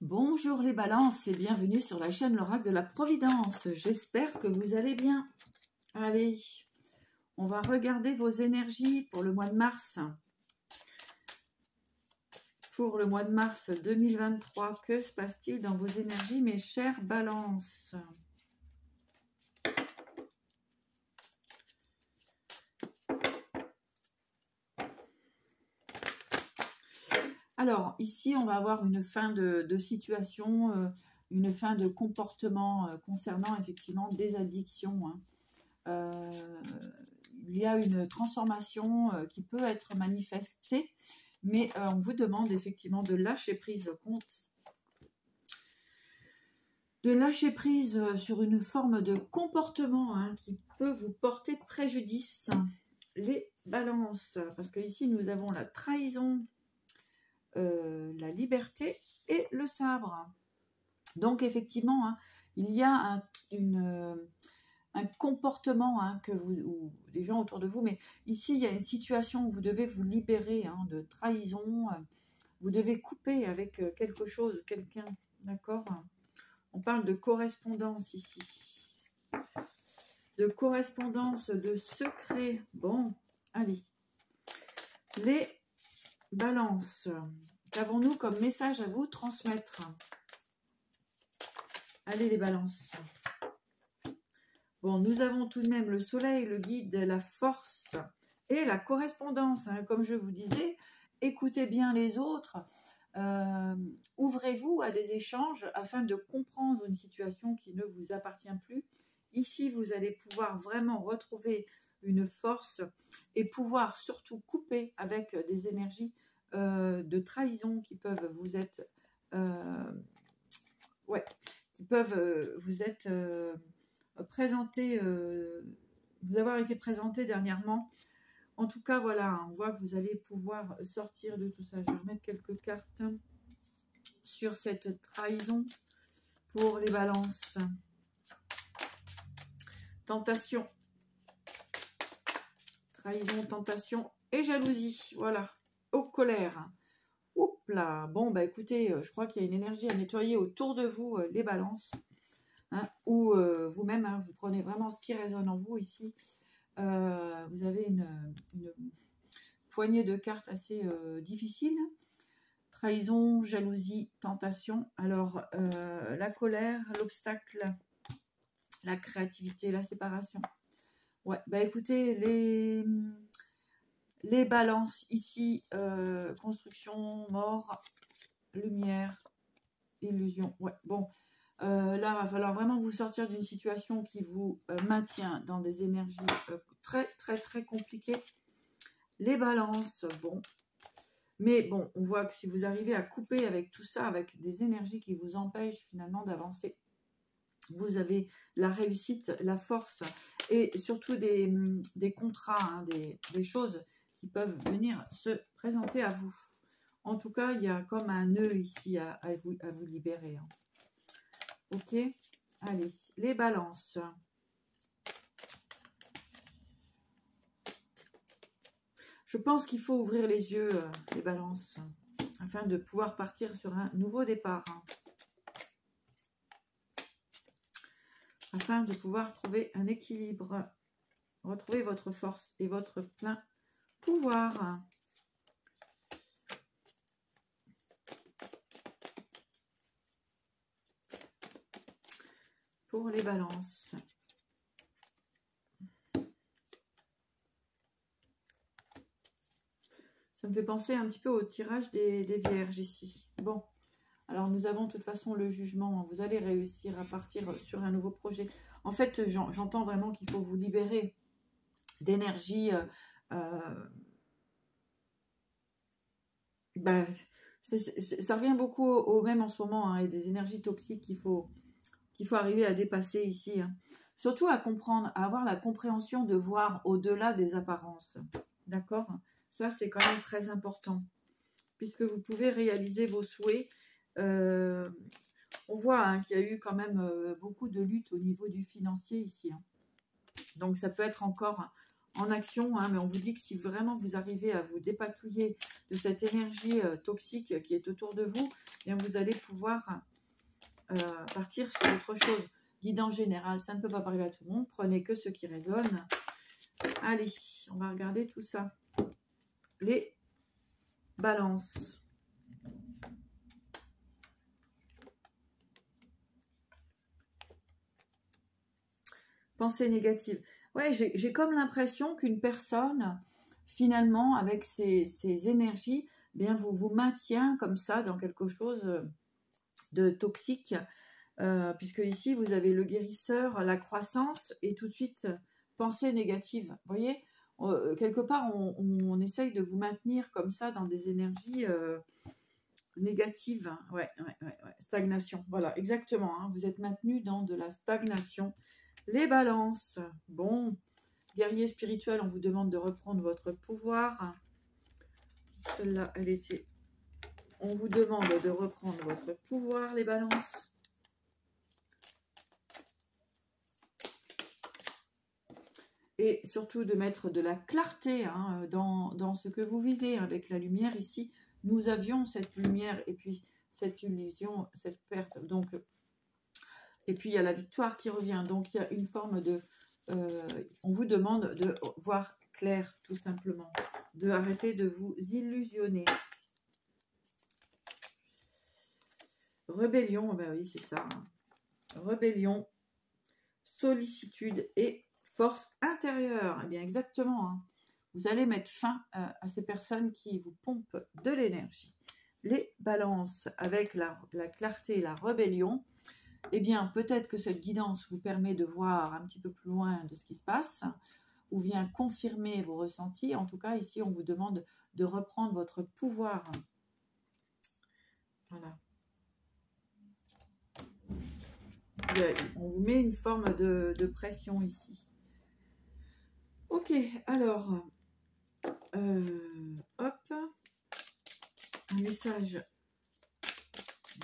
Bonjour les balances et bienvenue sur la chaîne l'oracle de la Providence. J'espère que vous allez bien. Allez, on va regarder vos énergies pour le mois de mars. Pour le mois de mars 2023, que se passe-t-il dans vos énergies, mes chères balances? Alors, ici, on va avoir une fin de situation, une fin de comportement concernant effectivement des addictions. Il y a une transformation qui peut être manifestée, mais on vous demande effectivement de lâcher prise sur une forme de comportement qui peut vous porter préjudice. Les balances, parce que ici nous avons la trahison, la liberté et le sabre. Donc effectivement, il y a un comportement que ou les gens autour de vous, mais ici il y a une situation où vous devez vous libérer de trahison, vous devez couper avec quelque chose, quelqu'un, d'accord? On parle de correspondance ici, de correspondance, de secret. Bon, allez, les balances, qu'avons-nous comme message à vous transmettre? Allez les balances. Bon, nous avons tout de même le soleil, le guide, la force et la correspondance. Comme je vous disais, écoutez bien les autres. Ouvrez-vous à des échanges afin de comprendre une situation qui ne vous appartient plus. Ici, vous allez pouvoir vraiment retrouver une force et pouvoir surtout couper avec des énergies de trahison qui peuvent vous être présenté, vous avoir été présenté dernièrement. En tout cas, voilà, on voit que vous allez pouvoir sortir de tout ça. Je vais remettre quelques cartes sur cette trahison pour les balances. Tentation. Trahison, tentation et jalousie. Voilà. Colère. Oups là. Bon, bah écoutez, je crois qu'il y a une énergie à nettoyer autour de vous, les balances. Ou vous-même, vous prenez vraiment ce qui résonne en vous ici. Vous avez une poignée de cartes assez difficile. Trahison, jalousie, tentation. Alors, la colère, l'obstacle, la créativité, la séparation. Ouais, bah écoutez, les balances ici, construction, mort, lumière, illusion. Ouais, bon. Là, il va falloir vraiment vous sortir d'une situation qui vous maintient dans des énergies très, très, très compliquées. Les balances, bon. Mais bon, on voit que si vous arrivez à couper avec tout ça, avec des énergies qui vous empêchent finalement d'avancer, vous avez la réussite, la force et surtout des contrats, des choses qui peuvent venir se présenter à vous. En tout cas, il y a comme un nœud ici à vous libérer. Ok, allez, les balances. Je pense qu'il faut ouvrir les yeux, les balances, afin de pouvoir partir sur un nouveau départ. Afin de pouvoir trouver un équilibre, retrouver votre force et votre plein pouvoir. Pour les balances. Ça me fait penser un petit peu au tirage des vierges ici. Bon, alors nous avons de toute façon le jugement. Vous allez réussir à partir sur un nouveau projet. En fait, j'entends vraiment qu'il faut vous libérer d'énergie. Ça revient beaucoup au même en ce moment, et des énergies toxiques qu'il faut arriver à dépasser ici. Surtout à comprendre, à avoir la compréhension de voir au-delà des apparences. D'accord ? Ça, c'est quand même très important. Puisque vous pouvez réaliser vos souhaits. On voit qu'il y a eu quand même beaucoup de luttes au niveau du financier ici. Donc, ça peut être encore en action, hein, mais on vous dit que si vraiment vous arrivez à vous dépatouiller de cette énergie toxique qui est autour de vous, eh bien vous allez pouvoir partir sur autre chose. Guidance générale, ça ne peut pas parler à tout le monde, prenez que ce qui résonne. Allez, on va regarder tout ça. Les balances. Pensée négative. Ouais, j'ai comme l'impression qu'une personne, finalement, avec ses énergies, eh bien vous maintient comme ça dans quelque chose de toxique, puisque ici, vous avez le guérisseur, la croissance, et tout de suite, pensée négative. Vous voyez, quelque part, on essaye de vous maintenir comme ça dans des énergies négatives. Ouais. Stagnation, voilà, exactement. Hein, vous êtes maintenu dans de la stagnation. Les balances. Bon, guerrier spirituel, on vous demande de reprendre votre pouvoir. Celle-là, elle était... On vous demande de reprendre votre pouvoir, les balances. Et surtout de mettre de la clarté hein, dans ce que vous vivez. Avec la lumière ici, nous avions cette lumière et puis cette illusion, cette perte. Donc, et puis il y a la victoire qui revient. Donc il y a une forme de... on vous demande de voir clair, tout simplement. De arrêter de vous illusionner. Rébellion, ben oui, c'est ça. Hein. Rébellion, sollicitude et force intérieure. Eh bien, exactement. Hein. Vous allez mettre fin à ces personnes qui vous pompent de l'énergie. Les balances avec la clarté et la rébellion. Eh bien, peut-être que cette guidance vous permet de voir un petit peu plus loin de ce qui se passe ou vient confirmer vos ressentis. En tout cas, ici, on vous demande de reprendre votre pouvoir. Voilà. On vous met une forme de pression ici. Ok, alors, hop, un message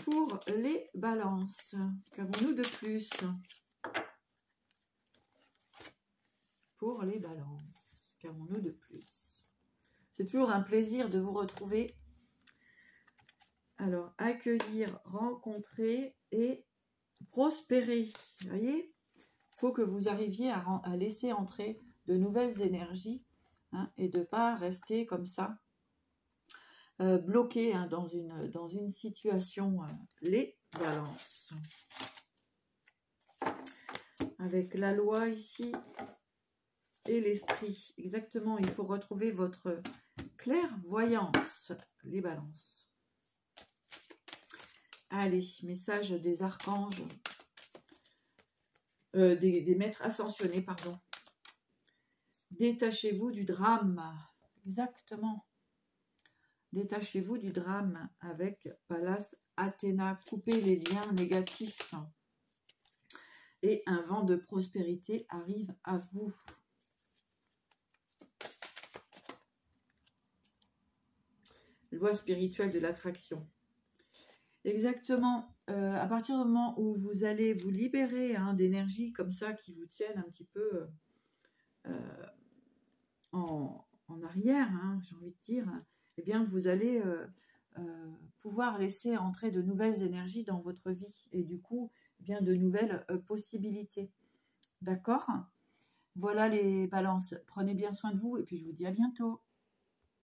pour les balances. Qu'avons-nous de plus pour les balances? Qu'avons-nous de plus? C'est toujours un plaisir de vous retrouver. Alors, accueillir, rencontrer et prospérer. Vous voyez, il faut que vous arriviez à laisser entrer de nouvelles énergies hein, et de ne pas rester comme ça, bloqué hein, dans une situation. Les balances. Avec la loi ici et l'esprit. Exactement, il faut retrouver votre clairvoyance. Les balances. Allez, message des archanges. Des maîtres ascensionnés, pardon. Détachez-vous du drame. Exactement. Détachez-vous du drame avec Pallas Athéna. Coupez les liens négatifs. Et un vent de prospérité arrive à vous. Loi spirituelle de l'attraction. Exactement. À partir du moment où vous allez vous libérer hein, d'énergie comme ça qui vous tiennent un petit peu en arrière, hein, j'ai envie de dire, eh bien vous allez pouvoir laisser entrer de nouvelles énergies dans votre vie et du coup, eh bien de nouvelles possibilités. D'accord ? Voilà les balances. Prenez bien soin de vous et puis je vous dis à bientôt.